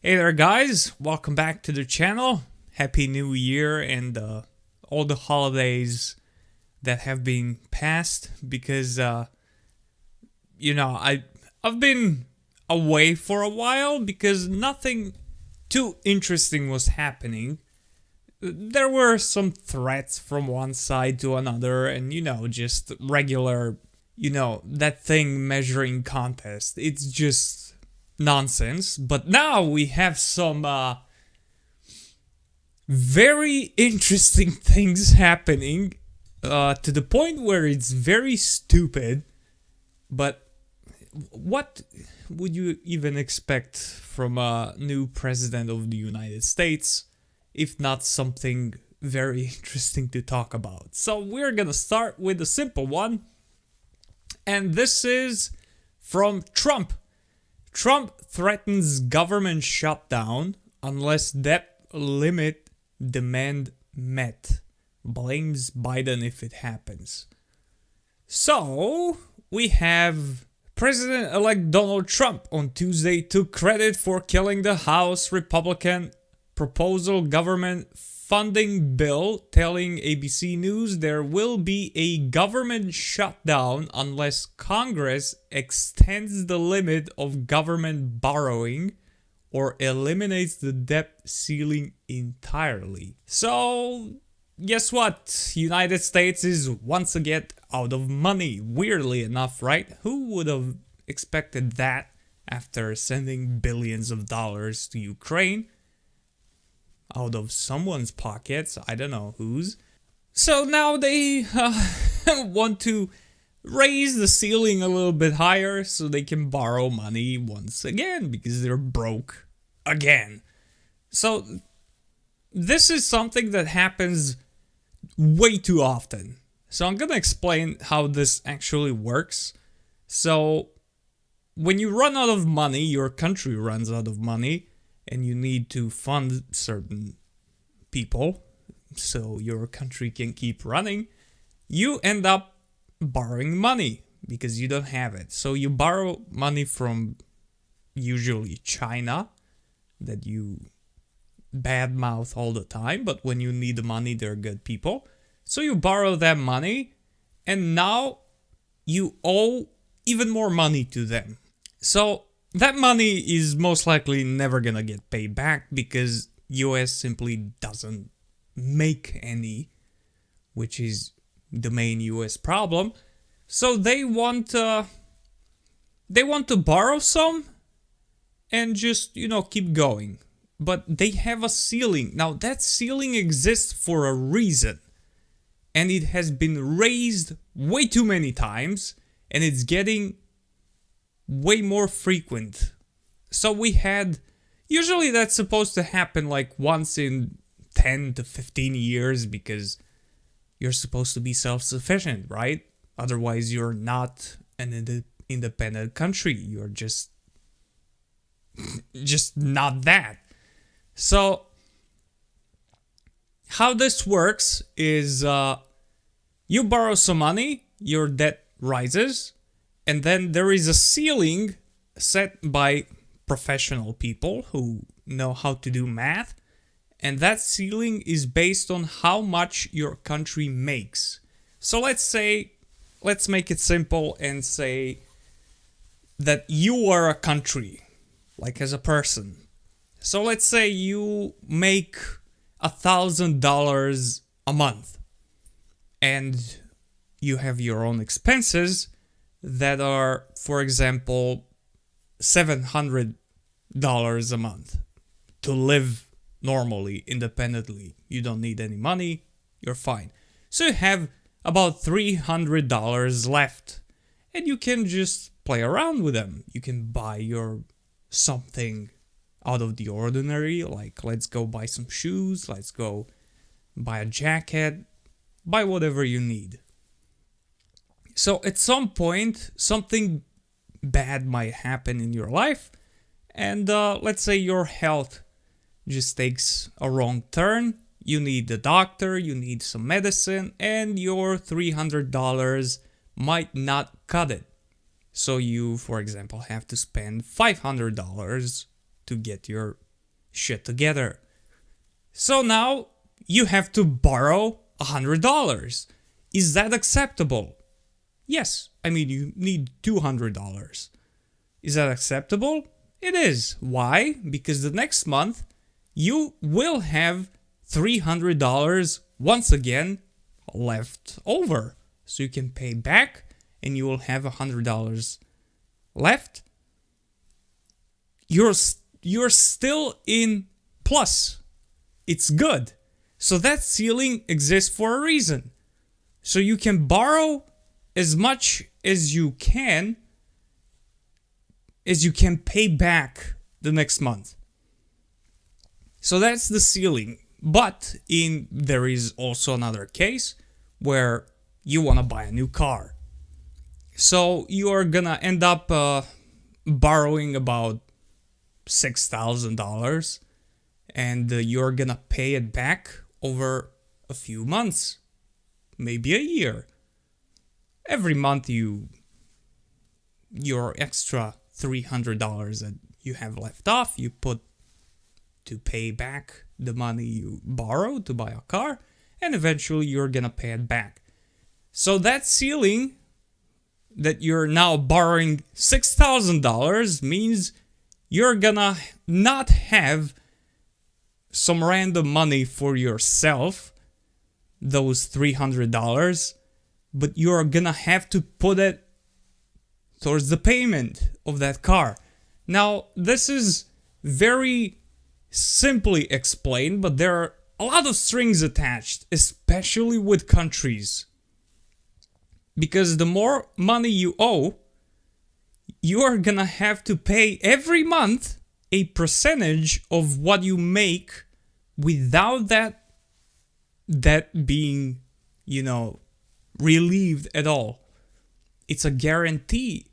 Hey there guys, welcome back to the channel. Happy New Year and all the holidays that have been passed because I've been away for a while because nothing too interesting was happening. There were some threats from one side to another and just regular, that thing measuring contest. It's just nonsense. But now we have some very interesting things happening to the point where it's very stupid. But what would you even expect from a new president of the United States if not something very interesting to talk about? So we're gonna start with a simple one, and this is from Trump. Trump threatens government shutdown unless debt limit demand met. Blames Biden if it happens. So, we have President-elect Donald Trump on Tuesday took credit for killing the House Republican proposal government funding bill, telling ABC News there will be a government shutdown unless Congress extends the limit of government borrowing or eliminates the debt ceiling entirely. So, guess what? United States is once again out of money. Weirdly enough, right? Who would have expected that after sending billions of dollars to Ukraine? Out of someone's pockets, I don't know whose. So now they want to raise the ceiling a little bit higher so they can borrow money once again because they're broke again. So this is something that happens way too often. So I'm gonna explain how this actually works. So when you run out of money, your country runs out of money, and you need to fund certain people so your country can keep running, you end up borrowing money because you don't have it. So you borrow money from usually China that you badmouth all the time, but when you need the money, they're good people. So you borrow that money, and now you owe even more money to them. So that money is most likely never gonna get paid back because US simply doesn't make any, which is the main US problem. So they want to borrow some and just, keep going. But they have a ceiling. Now that ceiling exists for a reason. And it has been raised way too many times, and it's getting way more frequent. So we had, usually that's supposed to happen like once in 10 to 15 years because you're supposed to be self-sufficient, right? Otherwise you're not an independent country. You're just not that. So how this works is you borrow some money, your debt rises, and then there is a ceiling set by professional people who know how to do math. And that ceiling is based on how much your country makes. So let's make it simple and say that you are a country, like as a person. So let's say you make $1,000 a month and you have your own expenses that are, for example, $700 a month to live normally, independently. You don't need any money, you're fine. So you have about $300 left, and you can just play around with them. You can buy your something out of the ordinary, like let's go buy some shoes, let's go buy a jacket, buy whatever you need. So at some point, something bad might happen in your life, and let's say your health just takes a wrong turn. You need a doctor, you need some medicine, and your $300 might not cut it. So you, for example, have to spend $500 to get your shit together. So now you have to borrow $100. Is that acceptable? Yes. I mean, you need $200. Is that acceptable? It is. Why? Because the next month you will have $300 once again left over. So you can pay back and you will have $100 left. You're still in plus. It's good. So that ceiling exists for a reason. So you can borrow as much as you can pay back the next month. So that's the ceiling. But there is also another case where you want to buy a new car. So you are gonna end up borrowing about $6,000 and you're gonna pay it back over a few months, maybe a year. Every month your extra $300 that you have left off, you put to pay back the money you borrowed to buy a car, and eventually you're gonna pay it back. So that ceiling that you're now borrowing $6,000 means you're gonna not have some random money for yourself, those $300, but you're gonna have to put it towards the payment of that car. Now, this is very simply explained, but there are a lot of strings attached, especially with countries. Because the more money you owe, you are gonna have to pay every month a percentage of what you make without that being, relieved at all. It's a guarantee,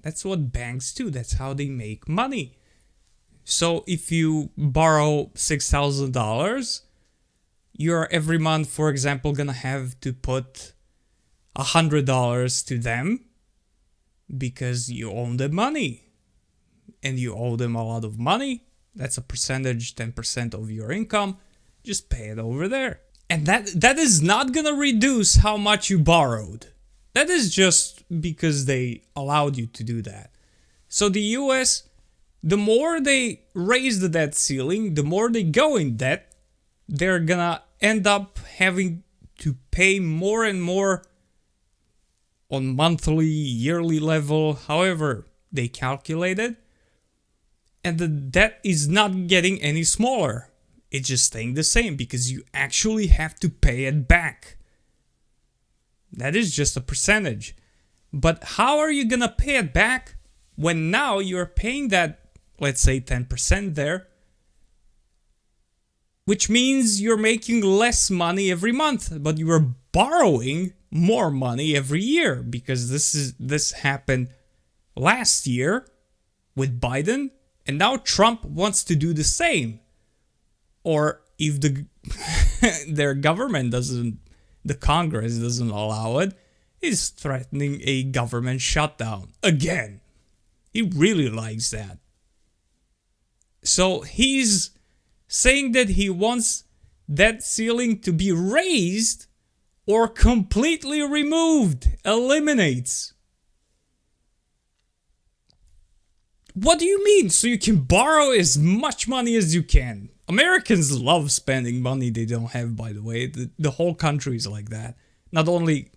That's what banks do. That's how they make money. So if you borrow $6,000, you're every month, for example, gonna have to put $100 to them because you owe them money. And you owe them a lot of money. That's a percentage, 10% of your income. Just pay it over there. And that is not gonna reduce how much you borrowed. That is just because they allowed you to do that. So the US, the more they raise the debt ceiling, the more they go in debt, they're gonna end up having to pay more and more on monthly, yearly level, however they calculate it. And the debt is not getting any smaller. It's just staying the same because you actually have to pay it back. That is just a percentage. But how are you gonna pay it back when now you're paying that, let's say 10% there, which means you're making less money every month, but you are borrowing more money every year because this happened last year with Biden, and now Trump wants to do the same. Or if their government the Congress doesn't allow it, he's threatening a government shutdown again. He really likes that. So he's saying that he wants that ceiling to be raised or completely removed, eliminates. What do you mean? So you can borrow as much money as you can. Americans love spending money they don't have, by the way. The whole country is like that. Not only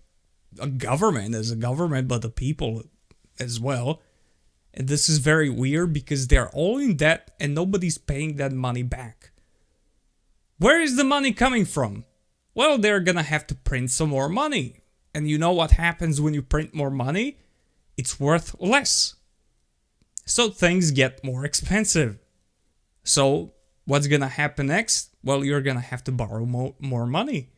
a government as a government, but the people as well. And this is very weird because they're all in debt and nobody's paying that money back. Where is the money coming from? Well, they're gonna have to print some more money. And you know what happens when you print more money? It's worth less. So things get more expensive. So what's gonna happen next? Well, you're gonna have to borrow more money.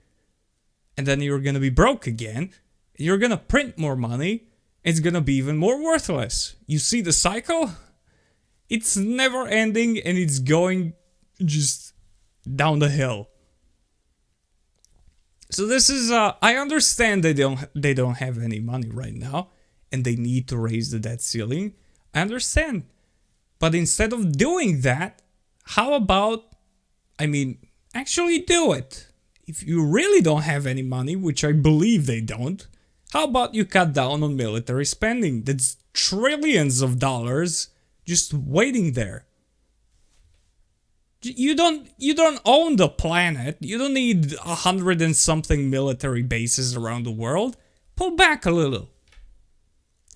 And then you're gonna be broke again. You're gonna print more money. It's gonna be even more worthless. You see the cycle? It's never ending and it's going just down the hill. So this is, I understand they don't have any money right now and they need to raise the debt ceiling. I understand. But instead of doing that, how about, actually do it? If you really don't have any money, which I believe they don't, how about you cut down on military spending? That's trillions of dollars just waiting there. You don't own the planet. You don't need 100 and something military bases around the world. Pull back a little.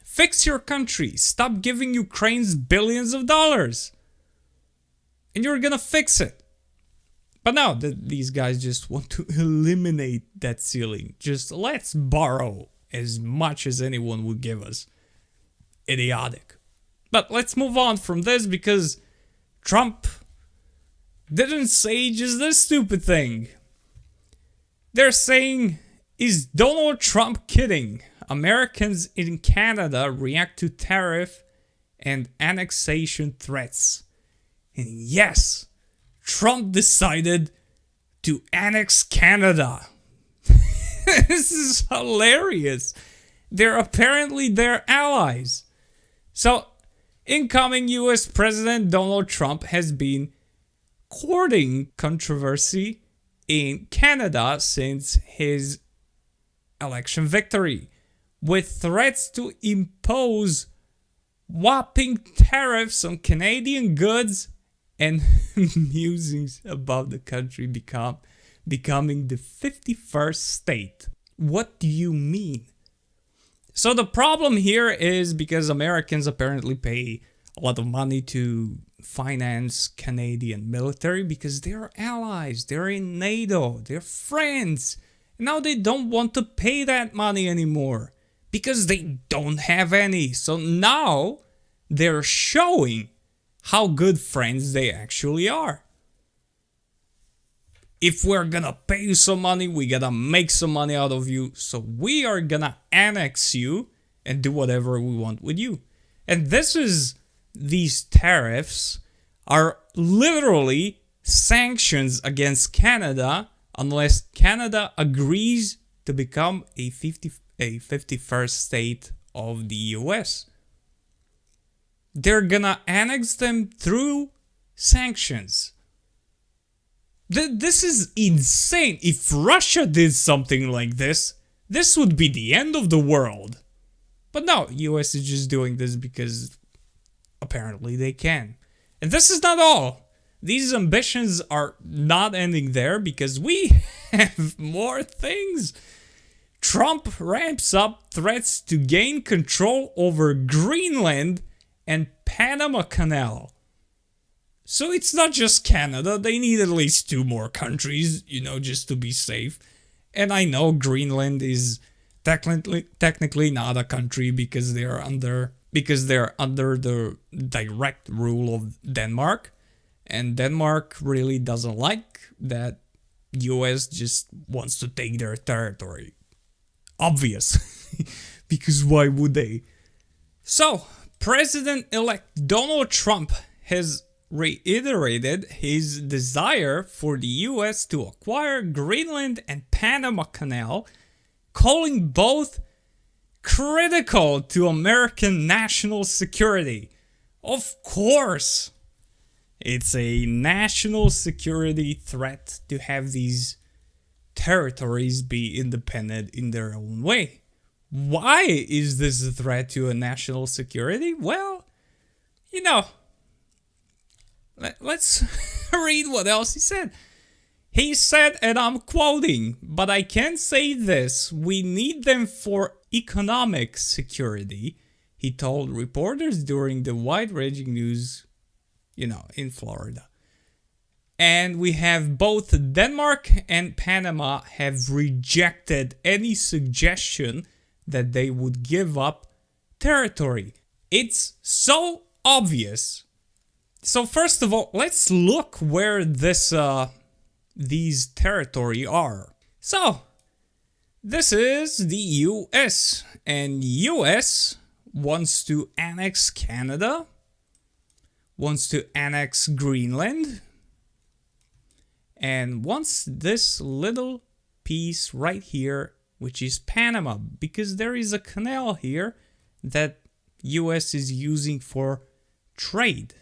Fix your country. Stop giving Ukrainians billions of dollars. And you're gonna fix it. But now these guys just want to eliminate that ceiling. Just let's borrow as much as anyone would give us. Idiotic. But let's move on from this because Trump didn't say just this stupid thing. They're saying, is Donald Trump kidding? Americans in Canada react to tariff and annexation threats. And yes, Trump decided to annex Canada. This is hilarious. They're apparently their allies. So, incoming US President Donald Trump has been courting controversy in Canada since his election victory, with threats to impose whopping tariffs on Canadian goods and musings about the country becoming the 51st state. What do you mean? So the problem here is because Americans apparently pay a lot of money to finance Canadian military because they're allies, they're in NATO, they're friends. Now they don't want to pay that money anymore because they don't have any. So now they're showing how good friends they actually are. If we're gonna pay you some money, we gotta make some money out of you. So we are gonna annex you and do whatever we want with you. And these tariffs are literally sanctions against Canada unless Canada agrees to become a 51st state of the US. They're gonna annex them through sanctions. This is insane. If Russia did something like this would be the end of the world. But no, US is just doing this because apparently they can. And this is not all. These ambitions are not ending there because we have more things. Trump ramps up threats to gain control over Greenland and Panama Canal. So it's not just Canada, they need at least 2 more countries, just to be safe. And I know Greenland is technically not a country because they're under the direct rule of Denmark. And Denmark really doesn't like that US just wants to take their territory. Obvious. Because why would they? So, President-elect Donald Trump has reiterated his desire for the US to acquire Greenland and Panama Canal, calling both critical to American national security. Of course, it's a national security threat to have these territories be independent in their own way. Why is this a threat to a national security? Well, let's read what else he said. He said, and I'm quoting, "But I can say this, we need them for economic security," he told reporters during the wide-ranging news, in Florida. And we have both Denmark and Panama have rejected any suggestion that they would give up territory. It's so obvious. So first of all, let's look where these territory are. So, this is the US, and US wants to annex Canada, wants to annex Greenland, and wants this little piece right here, which is Panama, because there is a canal here that US is using for trade.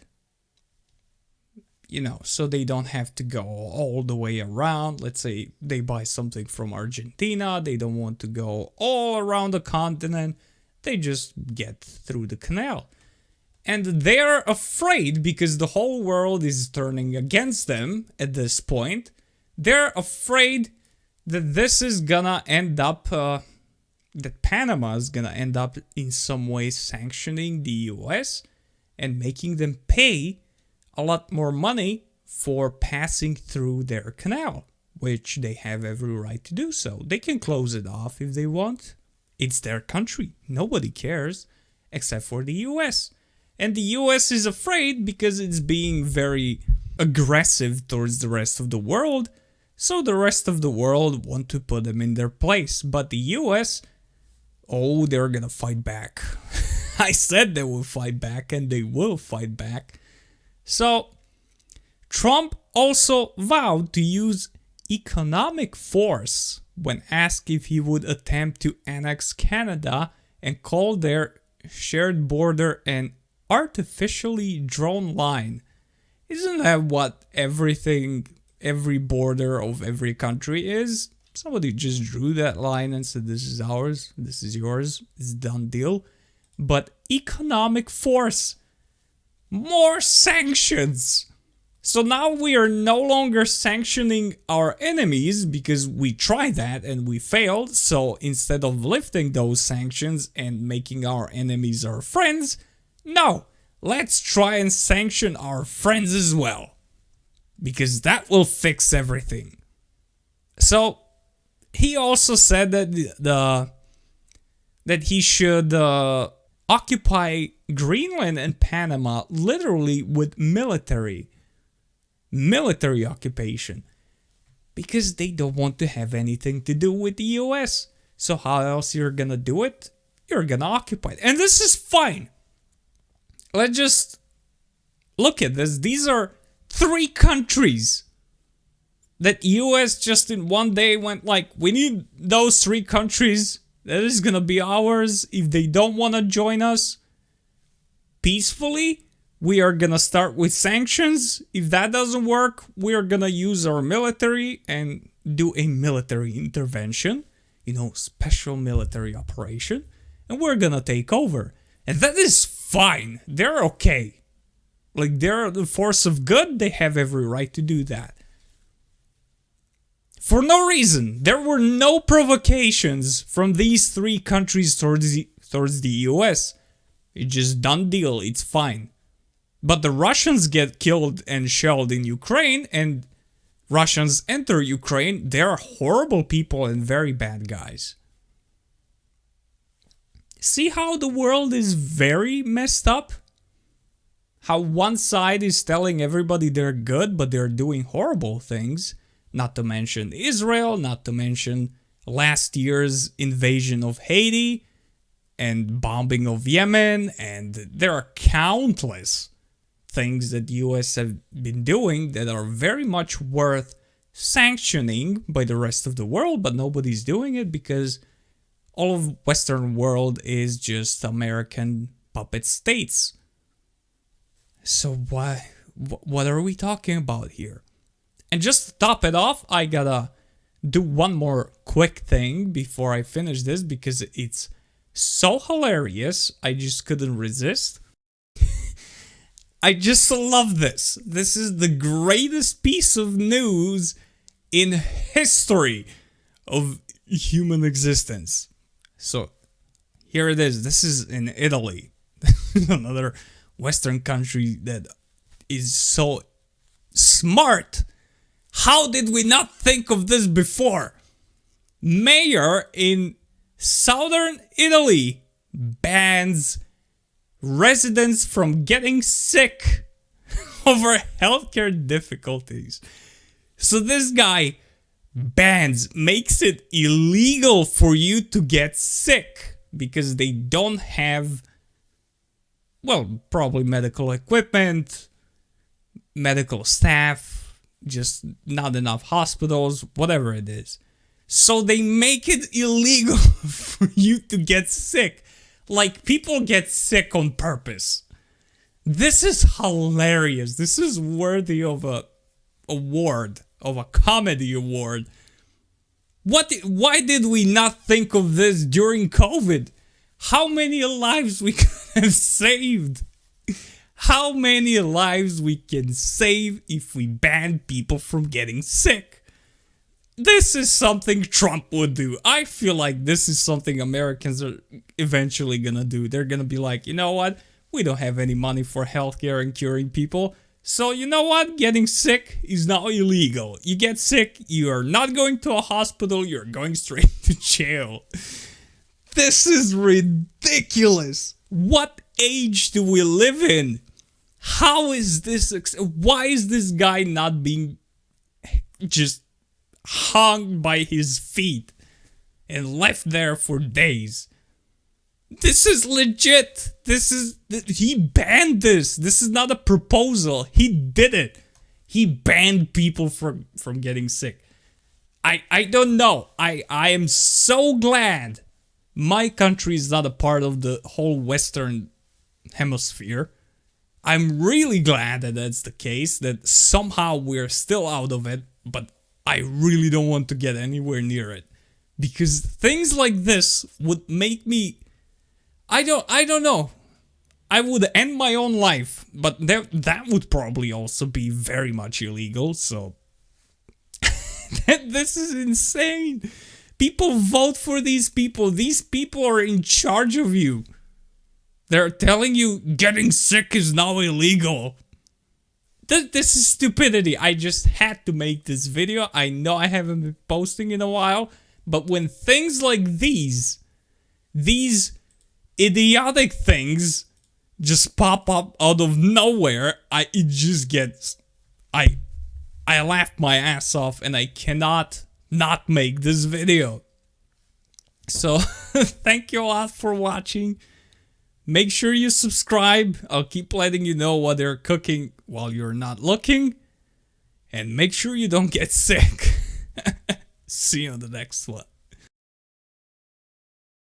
so they don't have to go all the way around. Let's say they buy something from Argentina, they don't want to go all around the continent, they just get through the canal. And they're afraid because the whole world is turning against them at this point. They're afraid that this is gonna end up, that Panama is gonna end up in some way sanctioning the US and making them pay a lot more money for passing through their canal, which they have every right to do so. They can close it off if they want. It's their country. Nobody cares except for the US. And the US is afraid because it's being very aggressive towards the rest of the world. So the rest of the world want to put them in their place. But the US, oh, they're gonna fight back. I said they will fight back, and they will fight back. So Trump also vowed to use economic force when asked if he would attempt to annex Canada and called their shared border an artificially drawn line. Isn't that what every border of every country is? Somebody just drew that line and said, this is ours, this is yours, it's a done deal. But economic force, more sanctions. So now we are no longer sanctioning our enemies because we tried that and we failed. So instead of lifting those sanctions and making our enemies our friends, no, let's try and sanction our friends as well, because that will fix everything. So he also said that that he should occupy Greenland and Panama literally with military occupation, because they don't want to have anything to do with the US. So how else you're gonna do it? You're gonna occupy it. And this is fine. Let's just look at this. These are 3 countries that US just in one day went like, we need those 3 countries. That is gonna be ours. If they don't want to join us peacefully, we are gonna start with sanctions. If that doesn't work, we are gonna use our military and do a military intervention, special military operation, and we're gonna take over. And that is fine. They're okay. Like, they're the force of good. They have every right to do that. For no reason. There were no provocations from these 3 countries towards the US. It's just done deal. It's fine. But the Russians get killed and shelled in Ukraine, and Russians enter Ukraine. They're horrible people and very bad guys. See how the world is very messed up? How one side is telling everybody they're good, but they're doing horrible things. Not to mention Israel, not to mention last year's invasion of Haiti and bombing of Yemen, and there are countless things that the US have been doing that are very much worth sanctioning by the rest of the world, but nobody's doing it because all of Western world is just American puppet states. So what are we talking about here? And just to top it off, I gotta do one more quick thing before I finish this because it's so hilarious. I just couldn't resist. I just love this. This is the greatest piece of news in history of human existence. So here it is. This is in Italy. Another Western country that is so smart. How did we not think of this before? Mayor in southern Italy bans residents from getting sick over healthcare difficulties. So this guy makes it illegal for you to get sick because they don't have, well, probably medical equipment, medical staff, just not enough hospitals, whatever it is. So they make it illegal for you to get sick. Like, people get sick on purpose. This is hilarious. This is worthy of a award, of a comedy award. Why did we not think of this during COVID? How many lives we could have saved? How many lives we can save if we ban people from getting sick? This is something Trump would do. I feel like this is something Americans are eventually gonna do. They're gonna be like, you know what? We don't have any money for healthcare and curing people. So you know what? Getting sick is now illegal. You get sick, you are not going to a hospital, you're going straight to jail. This is ridiculous. What age do we live in? How is this? Why is this guy not being just hung by his feet and left there for days? This is legit. He banned this. This is not a proposal. He did it. He banned people from getting sick. I don't know. I am so glad my country is not a part of the whole Western hemisphere. I'm really glad that that's the case, that somehow we're still out of it, but I really don't want to get anywhere near it. Because things like this would make me... I don't know. I would end my own life, but that would probably also be very much illegal, so... This is insane. People vote for these people. These people are in charge of you. They're telling you getting sick is now illegal. This is stupidity. I just had to make this video. I know I haven't been posting in a while, but when things like these idiotic things just pop up out of nowhere, I laughed my ass off and I cannot not make this video. So thank you a lot for watching. Make sure you subscribe. I'll keep letting you know what they're cooking while you're not looking. And make sure you don't get sick. See you on the next one.